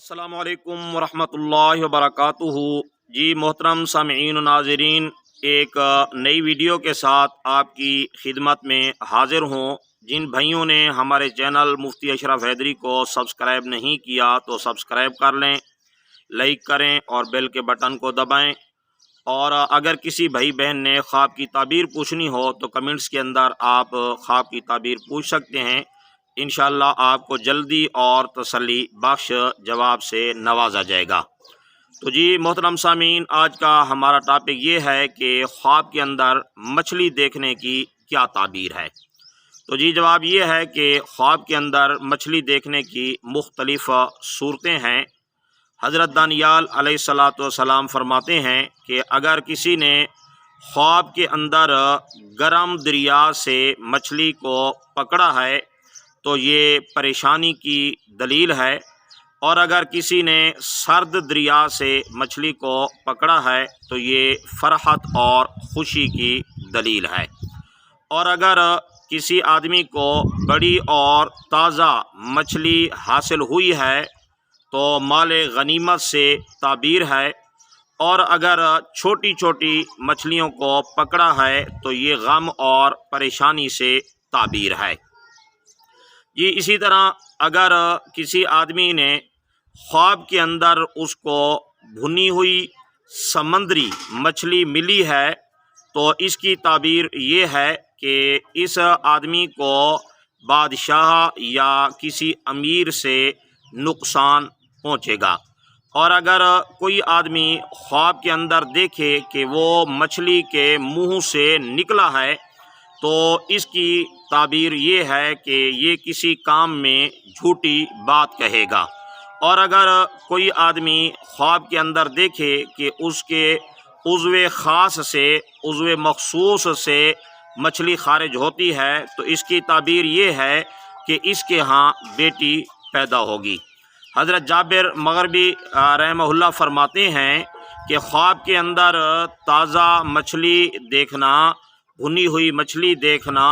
السلام علیکم ورحمۃ اللہ وبرکاتہ۔ جی محترم سامعین و ناظرین، ایک نئی ویڈیو کے ساتھ آپ کی خدمت میں حاضر ہوں۔ جن بھائیوں نے ہمارے چینل مفتی اشرف حیدری کو سبسکرائب نہیں کیا تو سبسکرائب کر لیں، لائک کریں اور بیل کے بٹن کو دبائیں۔ اور اگر کسی بھائی بہن نے خواب کی تعبیر پوچھنی ہو تو کمنٹس کے اندر آپ خواب کی تعبیر پوچھ سکتے ہیں۔ انشاءاللہ آپ کو جلدی اور تسلی بخش جواب سے نوازا جائے گا۔ تو جی محترم سامعین، آج کا ہمارا ٹاپک یہ ہے کہ خواب کے اندر مچھلی دیکھنے کی کیا تعبیر ہے۔ تو جی جواب یہ ہے کہ خواب کے اندر مچھلی دیکھنے کی مختلف صورتیں ہیں۔ حضرت دانیال علیہ السلام فرماتے ہیں کہ اگر کسی نے خواب کے اندر گرم دریا سے مچھلی کو پکڑا ہے تو یہ پریشانی کی دلیل ہے، اور اگر کسی نے سرد دریا سے مچھلی کو پکڑا ہے تو یہ فرحت اور خوشی کی دلیل ہے، اور اگر کسی آدمی کو بڑی اور تازہ مچھلی حاصل ہوئی ہے تو مال غنیمت سے تعبیر ہے، اور اگر چھوٹی چھوٹی مچھلیوں کو پکڑا ہے تو یہ غم اور پریشانی سے تعبیر ہے۔ جی اسی طرح اگر کسی آدمی نے خواب کے اندر اس کو بھنی ہوئی سمندری مچھلی ملی ہے تو اس کی تعبیر یہ ہے کہ اس آدمی کو بادشاہ یا کسی امیر سے نقصان پہنچے گا، اور اگر کوئی آدمی خواب کے اندر دیکھے کہ وہ مچھلی کے منہ سے نکلا ہے تو اس کی تعبیر یہ ہے کہ یہ کسی کام میں جھوٹی بات کہے گا، اور اگر کوئی آدمی خواب کے اندر دیکھے کہ اس کے عضو خاص سے عضو مخصوص سے مچھلی خارج ہوتی ہے تو اس کی تعبیر یہ ہے کہ اس کے ہاں بیٹی پیدا ہوگی۔ حضرت جابر مغربی رحمہ اللہ فرماتے ہیں کہ خواب کے اندر تازہ مچھلی دیکھنا، بھنی ہوئی مچھلی دیکھنا،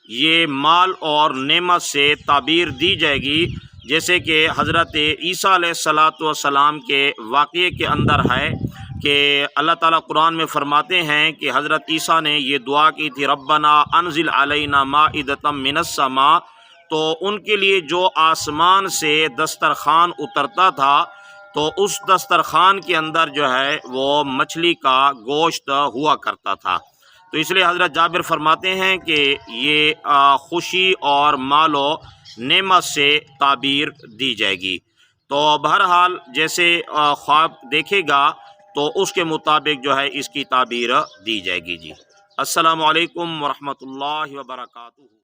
یہ مال اور نعمت سے تعبیر دی جائے گی، جیسے کہ حضرت عیسیٰ علیہ السلام کے واقعے کے اندر ہے کہ اللہ تعالیٰ قرآن میں فرماتے ہیں کہ حضرت عیسیٰ نے یہ دعا کی تھی، ربنا انزل علینا مائدۃ من السماء، تو ان کے لیے جو آسمان سے دسترخوان اترتا تھا تو اس دسترخوان کے اندر جو ہے وہ مچھلی کا گوشت ہوا کرتا تھا۔ تو اس لیے حضرت جابر فرماتے ہیں کہ یہ خوشی اور مال و نعمت سے تعبیر دی جائے گی۔ تو بہرحال جیسے خواب دیکھے گا تو اس کے مطابق جو ہے اس کی تعبیر دی جائے گی۔ جی السلام علیکم ورحمۃ اللہ وبرکاتہ۔